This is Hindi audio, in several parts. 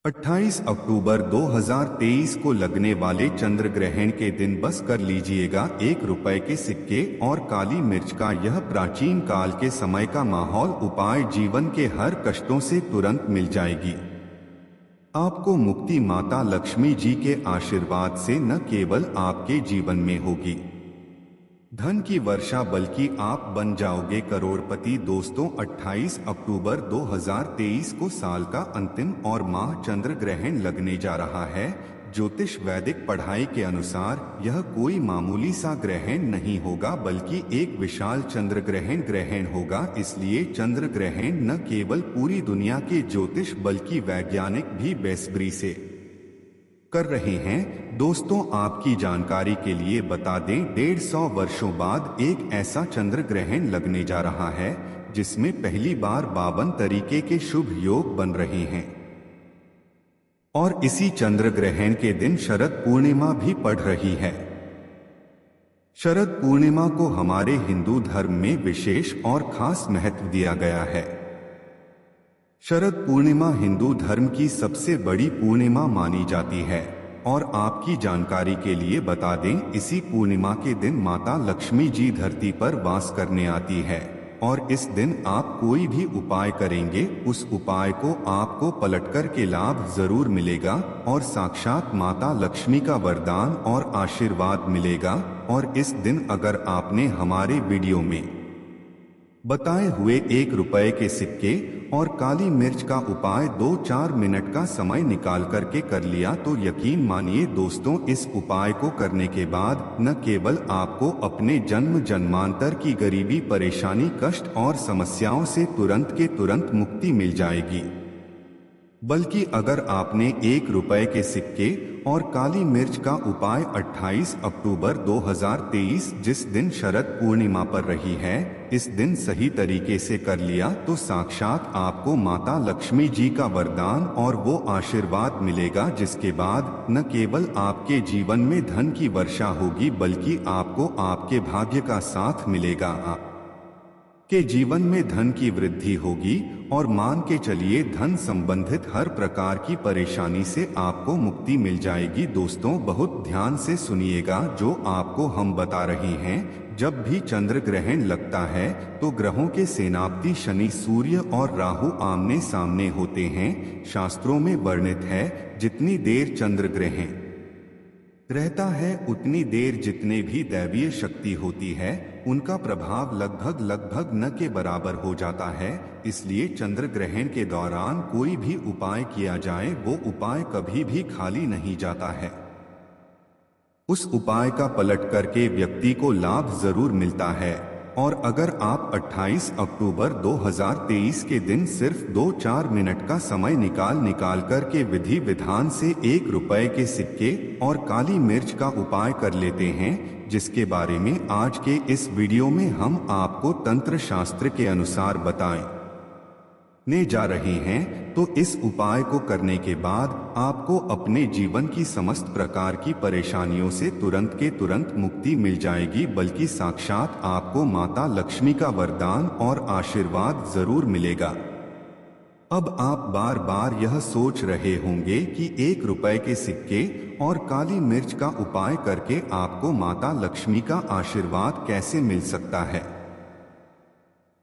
28 अक्टूबर 2023 को लगने वाले चंद्र ग्रहण के दिन बस कर लीजिएगा 1 रुपए के सिक्के और काली मिर्च का यह प्राचीन काल के समय का माहौल उपाय जीवन के हर कष्टों से तुरंत मिल जाएगी। आपको मुक्ति माता लक्ष्मी जी के आशीर्वाद से न केवल आपके जीवन में होगी धन की वर्षा बल्कि आप बन जाओगे करोड़पति। दोस्तों 28 अक्टूबर 2023 को साल का अंतिम और माह चंद्र ग्रहण लगने जा रहा है। ज्योतिष वैदिक पढ़ाई के अनुसार यह कोई मामूली सा ग्रहण नहीं होगा बल्कि एक विशाल चंद्र ग्रहण होगा। इसलिए चंद्र ग्रहण न केवल पूरी दुनिया के ज्योतिष बल्कि वैज्ञानिक भी बेसब्री से कर रहे हैं। दोस्तों आपकी जानकारी के लिए बता दें 150 वर्षों बाद एक ऐसा चंद्र ग्रहण लगने जा रहा है जिसमें पहली बार 52 तरीके के शुभ योग बन रहे हैं और इसी चंद्र ग्रहण के दिन शरद पूर्णिमा भी पड़ रही है। शरद पूर्णिमा को हमारे हिंदू धर्म में विशेष और खास महत्व दिया गया है। शरद पूर्णिमा हिंदू धर्म की सबसे बड़ी पूर्णिमा मानी जाती है और आपकी जानकारी के लिए बता दें इसी पूर्णिमा के दिन माता लक्ष्मी जी धरती पर वास करने आती है और इस दिन आप कोई भी उपाय करेंगे उस उपाय को आपको पलटकर के लाभ जरूर मिलेगा और साक्षात माता लक्ष्मी का वरदान और आशीर्वाद मिलेगा। और इस दिन अगर आपने हमारे वीडियो में बताए हुए 1 रुपए के सिक्के और काली मिर्च का उपाय 2-4 मिनट का समय निकाल करके कर लिया तो यकीन मानिए दोस्तों इस उपाय को करने के बाद न केवल आपको अपने जन्म जन्मांतर की गरीबी परेशानी कष्ट और समस्याओं से तुरंत के तुरंत मुक्ति मिल जाएगी बल्कि अगर आपने 1 रुपए के सिक्के और काली मिर्च का उपाय 28 अक्टूबर 2023 जिस दिन शरद पूर्णिमा पर रही है इस दिन सही तरीके से कर लिया तो साक्षात आपको माता लक्ष्मी जी का वरदान और वो आशीर्वाद मिलेगा जिसके बाद न केवल आपके जीवन में धन की वर्षा होगी बल्कि आपको आपके भाग्य का साथ मिलेगा। के जीवन में धन की वृद्धि होगी और मान के चलिए धन संबंधित हर प्रकार की परेशानी से आपको मुक्ति मिल जाएगी। दोस्तों बहुत ध्यान से सुनिएगा जो आपको हम बता रहे हैं। जब भी चंद्र ग्रहण लगता है तो ग्रहों के सेनापति शनि सूर्य और राहु आमने सामने होते हैं। शास्त्रों में वर्णित है जितनी देर चंद्र ग्रहण रहता है उतनी देर जितने भी दैवीय शक्ति होती है उनका प्रभाव लगभग न के बराबर हो जाता है। इसलिए चंद्र ग्रहण के दौरान कोई भी उपाय किया जाए वो उपाय कभी भी खाली नहीं जाता है। उस उपाय का पलट करके व्यक्ति को लाभ जरूर मिलता है। और अगर आप 28 अक्टूबर 2023 के दिन सिर्फ 2-4 मिनट का समय निकाल कर के विधि विधान से 1 रुपए के सिक्के और काली मिर्च का उपाय कर लेते हैं जिसके बारे में आज के इस वीडियो में हम आपको तंत्र शास्त्र के अनुसार बताने जा रहे हैं तो इस उपाय को करने के बाद आपको अपने जीवन की समस्त प्रकार की परेशानियों से तुरंत के तुरंत मुक्ति मिल जाएगी बल्कि साक्षात आपको माता लक्ष्मी का वरदान और आशीर्वाद जरूर मिलेगा। अब आप बार बार यह सोच रहे होंगे कि 1 रुपए के सिक्के और काली मिर्च का उपाय करके आपको माता लक्ष्मी का आशीर्वाद कैसे मिल सकता है।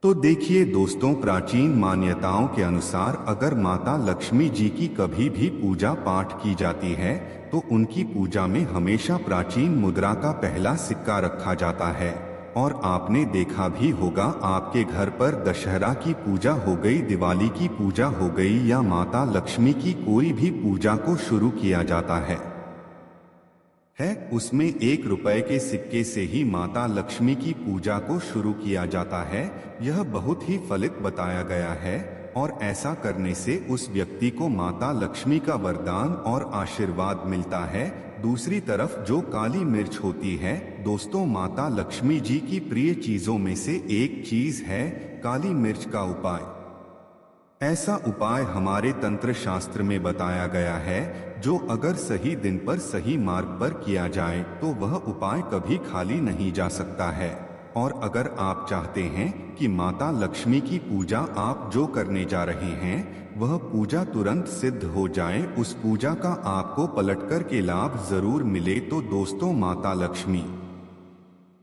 तो देखिए दोस्तों प्राचीन मान्यताओं के अनुसार अगर माता लक्ष्मी जी की कभी भी पूजा पाठ की जाती है तो उनकी पूजा में हमेशा प्राचीन मुद्रा का पहला सिक्का रखा जाता है। और आपने देखा भी होगा आपके घर पर दशहरा की पूजा हो गई दिवाली की पूजा हो गई या माता लक्ष्मी की कोई भी पूजा को शुरू किया जाता है उसमें 1 रुपए के सिक्के से ही माता लक्ष्मी की पूजा को शुरू किया जाता है। यह बहुत ही फलित बताया गया है और ऐसा करने से उस व्यक्ति को माता लक्ष्मी का वरदान और आशीर्वाद मिलता है। दूसरी तरफ जो काली मिर्च होती है दोस्तों माता लक्ष्मी जी की प्रिय चीजों में से एक चीज है काली मिर्च का उपाय। ऐसा उपाय हमारे तंत्र शास्त्र में बताया गया है जो अगर सही दिन पर सही मार्ग पर किया जाए तो वह उपाय कभी खाली नहीं जा सकता है। और अगर आप चाहते हैं कि माता लक्ष्मी की पूजा आप जो करने जा रहे हैं वह पूजा तुरंत सिद्ध हो जाए, उस पूजा का आपको पलटकर के लाभ जरूर मिले, तो दोस्तों माता लक्ष्मी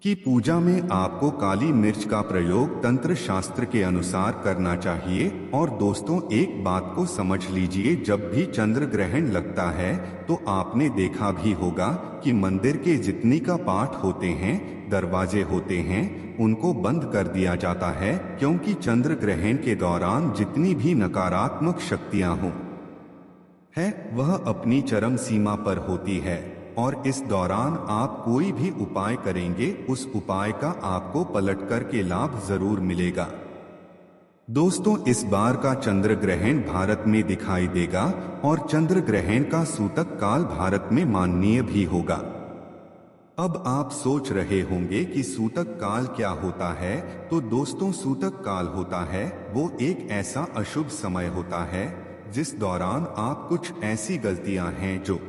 की पूजा में आपको काली मिर्च का प्रयोग तंत्र शास्त्र के अनुसार करना चाहिए। और दोस्तों एक बात को समझ लीजिए, जब भी चंद्र ग्रहण लगता है तो आपने देखा भी होगा कि मंदिर के जितनी का पाठ होते हैं, दरवाजे होते हैं, उनको बंद कर दिया जाता है, क्योंकि चंद्र ग्रहण के दौरान जितनी भी नकारात्मक शक्तियां हों है वह अपनी चरम सीमा पर होती है। और इस दौरान आप कोई भी उपाय करेंगे उस उपाय का आपको पलटकर के लाभ जरूर मिलेगा। दोस्तों इस बार का चंद्र ग्रहण भारत में दिखाई देगा और चंद्र ग्रहण का सूतक काल भारत में माननीय भी होगा। अब आप सोच रहे होंगे कि सूतक काल क्या होता है, तो दोस्तों सूतक काल होता है वो एक ऐसा अशुभ समय होता है जिस दौरान आप कुछ ऐसी गलतियां हैं जो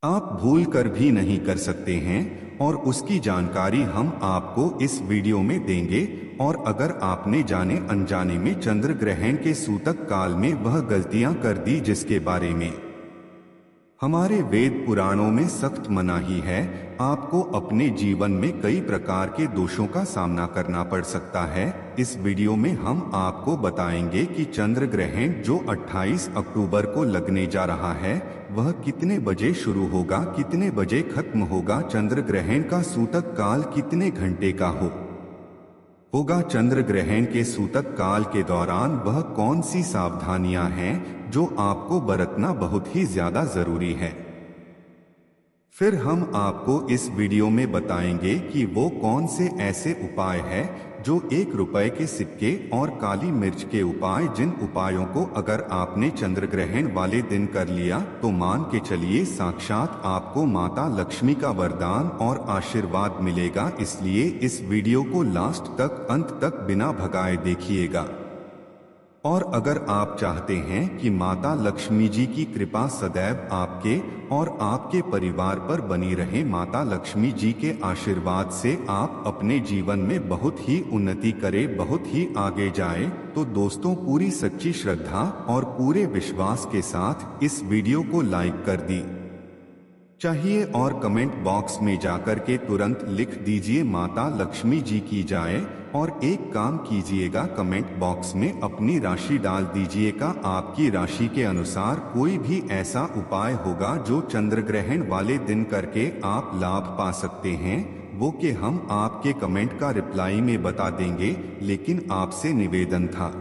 आप भूल कर भी नहीं कर सकते हैं, और उसकी जानकारी हम आपको इस वीडियो में देंगे। और अगर आपने जाने अनजाने में चंद्र ग्रहण के सूतक काल में वह गलतियां कर दी जिसके बारे में हमारे वेद पुराणों में सख्त मनाही है, आपको अपने जीवन में कई प्रकार के दोषों का सामना करना पड़ सकता है। इस वीडियो में हम आपको बताएंगे कि चंद्र ग्रहण जो 28 अक्टूबर को लगने जा रहा है वह कितने बजे शुरू होगा, कितने बजे खत्म होगा, चंद्र ग्रहण का सूतक काल कितने घंटे का होगा, चंद्र ग्रहण के सूतक काल के दौरान वह कौन सी सावधानियां हैं जो आपको बरतना बहुत ही ज्यादा जरूरी है। फिर हम आपको इस वीडियो में बताएंगे कि वो कौन से ऐसे उपाय हैं जो 1 रुपए के सिक्के और काली मिर्च के उपाय, जिन उपायों को अगर आपने चंद्र ग्रहण वाले दिन कर लिया तो मान के चलिए साक्षात आपको माता लक्ष्मी का वरदान और आशीर्वाद मिलेगा। इसलिए इस वीडियो को लास्ट तक, अंत तक बिना भगाए देखिएगा। और अगर आप चाहते हैं कि माता लक्ष्मी जी की कृपा सदैव आपके और आपके परिवार पर बनी रहे, माता लक्ष्मी जी के आशीर्वाद से आप अपने जीवन में बहुत ही उन्नति करें, बहुत ही आगे जाएं, तो दोस्तों पूरी सच्ची श्रद्धा और पूरे विश्वास के साथ इस वीडियो को लाइक कर दी चाहिए और कमेंट बॉक्स में जाकर के तुरंत लिख दीजिए माता लक्ष्मी जी की जाए। और एक काम कीजिएगा, कमेंट बॉक्स में अपनी राशि डाल दीजिएगा। आपकी राशि के अनुसार कोई भी ऐसा उपाय होगा जो चंद्र ग्रहण वाले दिन करके आप लाभ पा सकते हैं, वो कि हम आपके कमेंट का रिप्लाई में बता देंगे। लेकिन आपसे निवेदन था,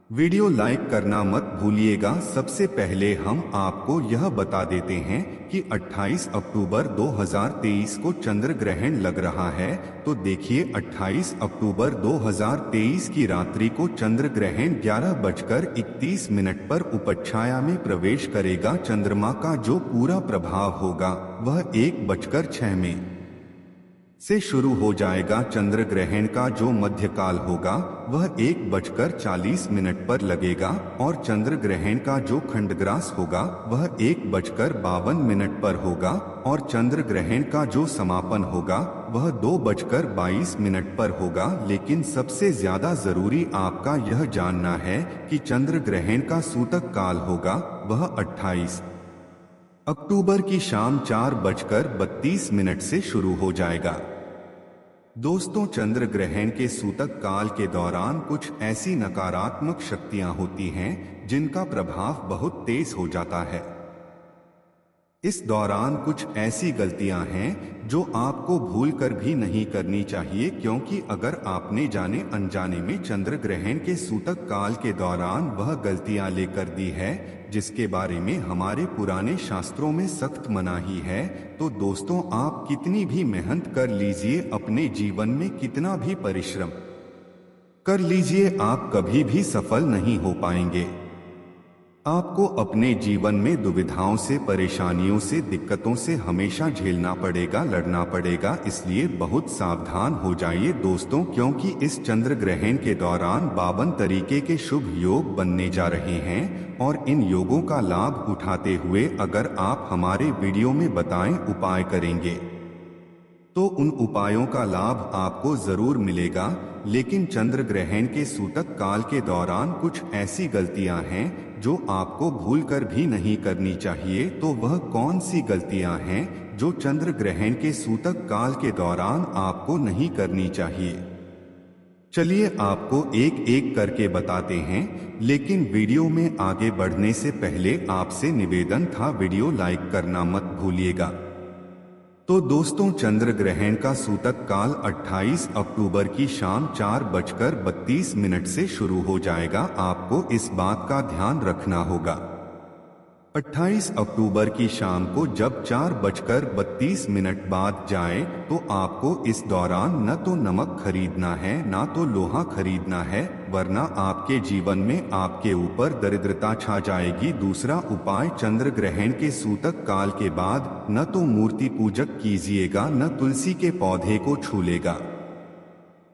वीडियो लाइक करना मत भूलिएगा। सबसे पहले हम आपको यह बता देते हैं कि 28 अक्टूबर 2023 को चंद्र ग्रहण लग रहा है। तो देखिए 28 अक्टूबर 2023 की रात्रि को चंद्र ग्रहण 11:31 पर उपछाया में प्रवेश करेगा। चंद्रमा का जो पूरा प्रभाव होगा वह 1:06 से शुरू हो जाएगा। चंद्र ग्रहण का जो मध्यकाल होगा वह 1:40 पर लगेगा और चंद्र ग्रहण का जो खंडग्रास होगा वह 1:52 पर होगा और चंद्र ग्रहण का जो समापन होगा वह 2:22 पर होगा। लेकिन सबसे ज्यादा जरूरी आपका यह जानना है कि चंद्र ग्रहण का सूतक काल होगा वह 28 अक्टूबर की शाम 4:32 से शुरू हो जाएगा। दोस्तों चंद्र ग्रहण के सूतक काल के दौरान कुछ ऐसी नकारात्मक शक्तियां होती हैं जिनका प्रभाव बहुत तेज हो जाता है। इस दौरान कुछ ऐसी गलतियां हैं जो आपको भूल कर भी नहीं करनी चाहिए, क्योंकि अगर आपने जाने अनजाने में चंद्र ग्रहण के सूतक काल के दौरान वह गलतियां लेकर दी है जिसके बारे में हमारे पुराने शास्त्रों में सख्त मनाही है, तो दोस्तों आप कितनी भी मेहनत कर लीजिए, अपने जीवन में कितना भी परिश्रम कर लीजिए, आप कभी भी सफल नहीं हो पाएंगे। आपको अपने जीवन में दुविधाओं से, परेशानियों से, दिक्कतों से हमेशा झेलना पड़ेगा, लड़ना पड़ेगा। इसलिए बहुत सावधान हो जाइए दोस्तों, क्योंकि इस चंद्र ग्रहण के दौरान 52 तरीके के शुभ योग बनने जा रहे हैं और इन योगों का लाभ उठाते हुए अगर आप हमारे वीडियो में बताएं उपाय करेंगे तो उन उपायों का लाभ आपको जरूर मिलेगा। लेकिन चंद्र ग्रहण के सूतक काल के दौरान कुछ ऐसी गलतियां हैं जो आपको भूलकर भी नहीं करनी चाहिए। तो वह कौन सी गलतियां हैं जो चंद्र ग्रहण के सूतक काल के दौरान आपको नहीं करनी चाहिए? चलिए आपको एक एक करके बताते हैं। लेकिन वीडियो में आगे बढ़ने से पहले आपसे निवेदन था, वीडियो लाइक करना मत भूलिएगा। तो दोस्तों, चंद्र ग्रहण का सूतक काल 28 अक्टूबर की शाम 4:32 से शुरू हो जाएगा। आपको इस बात का ध्यान रखना होगा। 28 अक्टूबर की शाम को जब 4:32 बाद जाए तो आपको इस दौरान न तो नमक खरीदना है ना तो लोहा खरीदना है, वरना आपके जीवन में आपके ऊपर दरिद्रता छा जाएगी। दूसरा उपाय, चंद्र ग्रहण के सूतक काल के बाद न तो मूर्ति पूजक कीजिएगा न तुलसी के पौधे को छूलेगा।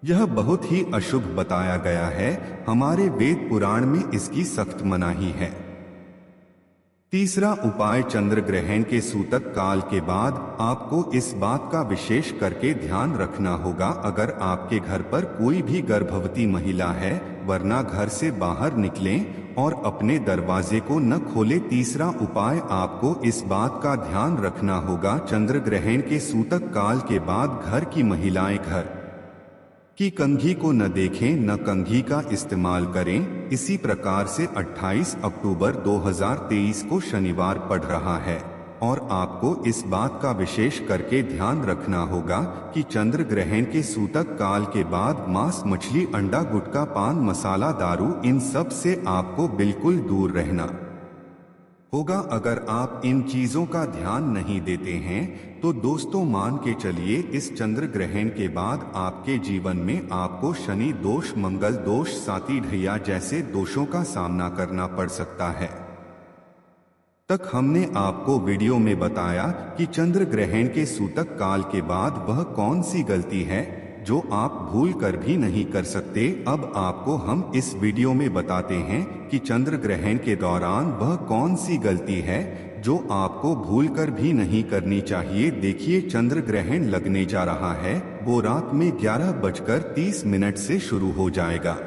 यह बहुत ही अशुभ बताया गया है। हमारे वेद पुराण में इसकी सख्त मनाही है। तीसरा उपाय, चंद्र ग्रहण के सूतक काल के बाद आपको इस बात का विशेष करके ध्यान रखना होगा, अगर आपके घर पर कोई भी गर्भवती महिला है, वरना घर से बाहर निकलें और अपने दरवाजे को न खोलें। तीसरा उपाय, आपको इस बात का ध्यान रखना होगा, चंद्र ग्रहण के सूतक काल के बाद घर की महिलाएं घर की कंघी को न देखें, न कंघी का इस्तेमाल करें। इसी प्रकार से 28 अक्टूबर 2023 को शनिवार पड़ रहा है और आपको इस बात का विशेष करके ध्यान रखना होगा कि चंद्र ग्रहण के सूतक काल के बाद मांस, मछली, अंडा, गुटखा, पान मसाला, दारू, इन सब से आपको बिल्कुल दूर रहना होगा। अगर आप इन चीजों का ध्यान नहीं देते हैं तो दोस्तों, मान के चलिए इस चंद्र ग्रहण के बाद आपके जीवन में आपको शनि दोष, मंगल दोष, साती ढैया जैसे दोषों का सामना करना पड़ सकता है। तक हमने आपको वीडियो में बताया कि चंद्र ग्रहण के सूतक काल के बाद वह कौन सी गलती है जो आप भूल कर भी नहीं कर सकते। अब आपको हम इस वीडियो में बताते हैं कि चंद्र ग्रहण के दौरान वह कौन सी गलती है जो आपको भूल कर भी नहीं करनी चाहिए। देखिए, चंद्र ग्रहण लगने जा रहा है, वो रात में 11:30 से शुरू हो जाएगा।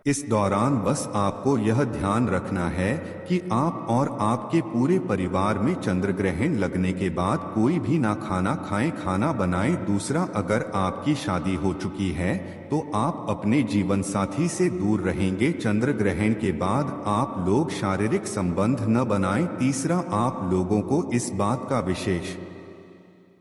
इस दौरान बस आपको यह ध्यान रखना है कि आप और आपके पूरे परिवार में चंद्र ग्रहण लगने के बाद कोई भी ना खाना खाएं, खाना बनाएं। दूसरा, अगर आपकी शादी हो चुकी है तो आप अपने जीवन साथी से दूर रहेंगे। चंद्र ग्रहण के बाद आप लोग शारीरिक संबंध न बनाएं। तीसरा, आप लोगों को इस बात का विशेष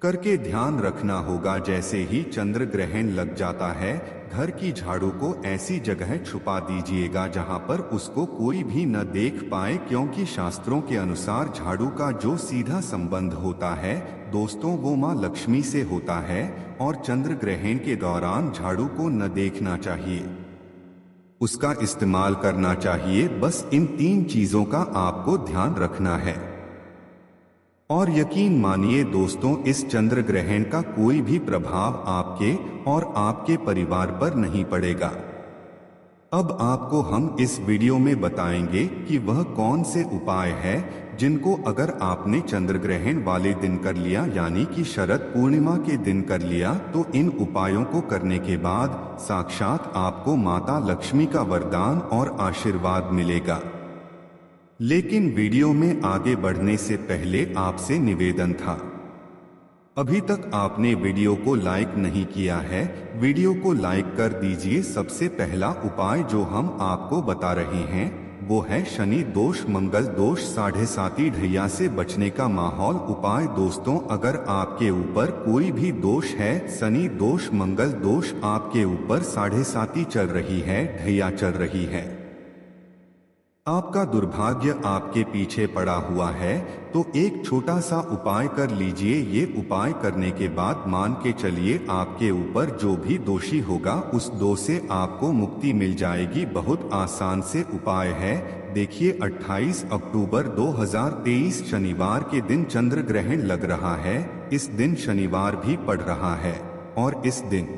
करके ध्यान रखना होगा, जैसे ही चंद्र ग्रहण लग जाता है, घर की झाड़ू को ऐसी जगह छुपा दीजिएगा जहां पर उसको कोई भी न देख पाए, क्योंकि शास्त्रों के अनुसार झाड़ू का जो सीधा संबंध होता है दोस्तों, वो मां लक्ष्मी से होता है और चंद्र ग्रहण के दौरान झाड़ू को न देखना चाहिए, उसका इस्तेमाल करना चाहिए। बस इन 3 चीजों का आपको ध्यान रखना है। और यकीन मानिए दोस्तों, इस चंद्र ग्रहण का कोई भी प्रभाव आपके और आपके परिवार पर नहीं पड़ेगा। अब आपको हम इस वीडियो में बताएंगे कि वह कौन से उपाय है जिनको अगर आपने चंद्र ग्रहण वाले दिन कर लिया, यानी कि शरद पूर्णिमा के दिन कर लिया, तो इन उपायों को करने के बाद साक्षात आपको माता लक्ष्मी का वरदान और आशीर्वाद मिलेगा। लेकिन वीडियो में आगे बढ़ने से पहले आपसे निवेदन था, अभी तक आपने वीडियो को लाइक नहीं किया है, वीडियो को लाइक कर दीजिए। सबसे पहला उपाय जो हम आपको बता रहे हैं वो है शनि दोष, मंगल दोष, 7.5 ढैया से बचने का माहौल उपाय। दोस्तों, अगर आपके ऊपर कोई भी दोष है, शनि दोष, मंगल दोष, आपके ऊपर 7.5 चल रही है, ढैया चल रही है, आपका दुर्भाग्य आपके पीछे पड़ा हुआ है, तो एक छोटा सा उपाय कर लीजिए। ये उपाय करने के बाद मान के चलिए आपके ऊपर जो भी दोषी होगा उस दोष से आपको मुक्ति मिल जाएगी। बहुत आसान से उपाय है। देखिए, 28 अक्टूबर 2023 शनिवार के दिन चंद्र ग्रहण लग रहा है। इस दिन शनिवार भी पड़ रहा है और इस दिन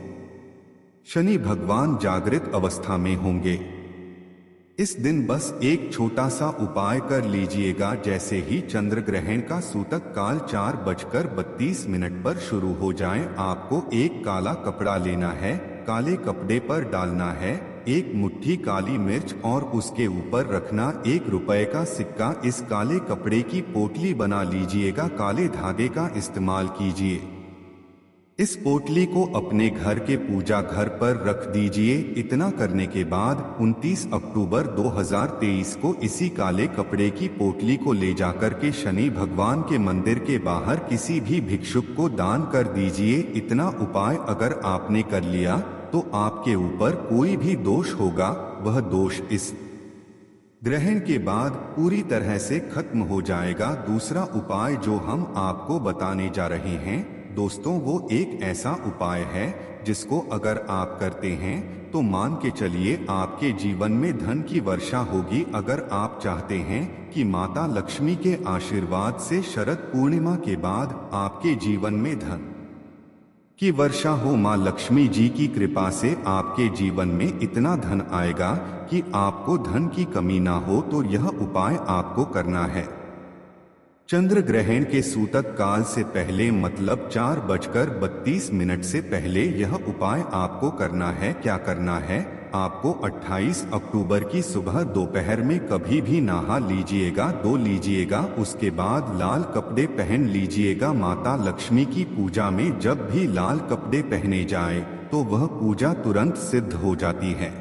शनि भगवान जागृत अवस्था में होंगे। इस दिन बस एक छोटा सा उपाय कर लीजिएगा। जैसे ही चंद्र ग्रहण का सूतक काल 4:32 पर शुरू हो जाए, आपको एक काला कपड़ा लेना है, काले कपड़े पर डालना है एक मुट्ठी काली मिर्च और उसके ऊपर रखना 1 रुपए का सिक्का। इस काले कपड़े की पोटली बना लीजिएगा, काले धागे का इस्तेमाल कीजिए। इस पोटली को अपने घर के पूजा घर पर रख दीजिए। इतना करने के बाद 29 अक्टूबर 2023 को इसी काले कपड़े की पोटली को ले जाकर के शनि भगवान के मंदिर के बाहर किसी भी भिक्षुक को दान कर दीजिए। इतना उपाय अगर आपने कर लिया तो आपके ऊपर कोई भी दोष होगा, वह दोष इस ग्रहण के बाद पूरी तरह से खत्म हो जाएगा। दूसरा उपाय जो हम आपको बताने जा रहे हैं दोस्तों, वो एक ऐसा उपाय है जिसको अगर आप करते हैं तो मान के चलिए आपके जीवन में धन की वर्षा होगी। अगर आप चाहते हैं कि माता लक्ष्मी के आशीर्वाद से शरद पूर्णिमा के बाद आपके जीवन में धन की वर्षा हो, माँ लक्ष्मी जी की कृपा से आपके जीवन में इतना धन आएगा कि आपको धन की कमी ना हो, तो यह उपाय आपको करना है। चंद्र ग्रहण के सूतक काल से पहले मतलब 4:32 से पहले यह उपाय आपको करना है। क्या करना है? आपको 28 अक्टूबर की सुबह दोपहर में कभी भी नहा लीजिएगा, धो लीजिएगा, उसके बाद लाल कपड़े पहन लीजिएगा। माता लक्ष्मी की पूजा में जब भी लाल कपड़े पहने जाए तो वह पूजा तुरंत सिद्ध हो जाती है।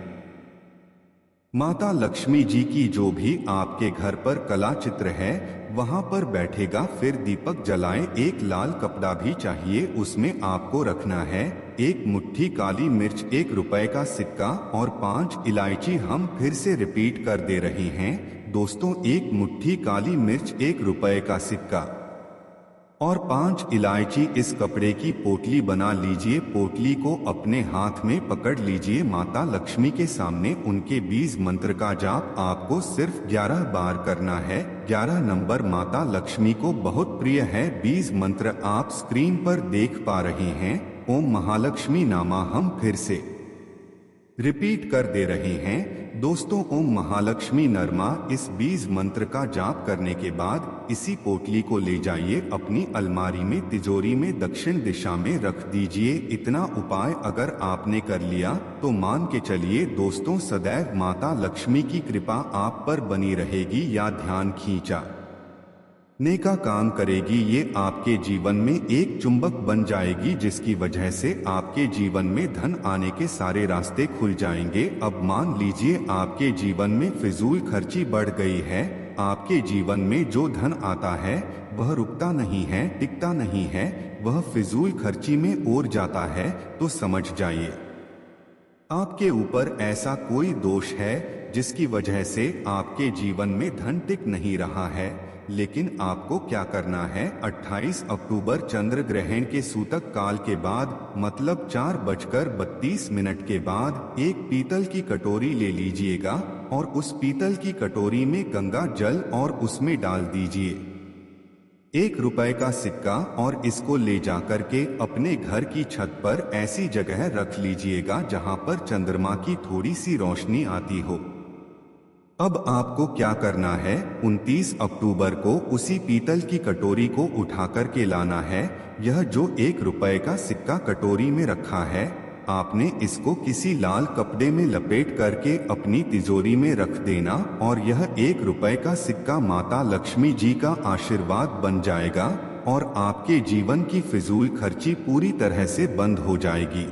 माता लक्ष्मी जी की जो भी आपके घर पर कला चित्र है वहां पर बैठेगा। फिर दीपक जलाएं, एक लाल कपड़ा भी चाहिए, उसमें आपको रखना है 1 मुट्ठी काली मिर्च, 1 रुपए का सिक्का और 5 इलायची। हम फिर से रिपीट कर दे रहे हैं दोस्तों, 1 मुट्ठी काली मिर्च, 1 रुपए का सिक्का और 5 इलायची। इस कपड़े की पोटली बना लीजिए, पोटली को अपने हाथ में पकड़ लीजिए। माता लक्ष्मी के सामने उनके बीज मंत्र का जाप आपको सिर्फ 11 बार करना है। 11 नंबर माता लक्ष्मी को बहुत प्रिय है। बीज मंत्र आप स्क्रीन पर देख पा रहे हैं। ओम महालक्ष्मी नामा हम फिर से रिपीट कर दे रहे हैं दोस्तों, ओम महालक्ष्मी नरमा। इस बीज मंत्र का जाप करने के बाद इसी पोटली को ले जाइए अपनी अलमारी में, तिजोरी में दक्षिण दिशा में रख दीजिए। इतना उपाय अगर आपने कर लिया तो मान के चलिए दोस्तों, सदैव माता लक्ष्मी की कृपा आप पर बनी रहेगी या ध्यान खींचा नेका काम करेगी। ये आपके जीवन में एक चुंबक बन जाएगी जिसकी वजह से आपके जीवन में धन आने के सारे रास्ते खुल जाएंगे। अब मान लीजिए आपके जीवन में फिजूल खर्ची बढ़ गई है, आपके जीवन में जो धन आता है वह रुकता नहीं है, टिकता नहीं है, वह फिजूल खर्ची में ओर जाता है, तो समझ जाइए आपके ऊपर ऐसा कोई दोष है जिसकी वजह से आपके जीवन में धन टिक नहीं रहा है। लेकिन आपको क्या करना है? 28 अक्टूबर चंद्र ग्रहण के सूतक काल के बाद मतलब 4:32 के बाद एक पीतल की कटोरी ले लीजिएगा और उस पीतल की कटोरी में गंगा जल और उसमें डाल दीजिए 1 रुपए का सिक्का और इसको ले जाकर के अपने घर की छत पर ऐसी जगह रख लीजिएगा जहां पर चंद्रमा की थोड़ी सी रोशनी आती हो। अब आपको क्या करना है? 29 अक्टूबर को उसी पीतल की कटोरी को उठा कर के लाना है। यह जो 1 रुपए का सिक्का कटोरी में रखा है, आपने इसको किसी लाल कपड़े में लपेट करके अपनी तिजोरी में रख देना और यह 1 रुपए का सिक्का माता लक्ष्मी जी का आशीर्वाद बन जाएगा और आपके जीवन की फिजूल खर्ची पूरी तरह से बंद हो जाएगी।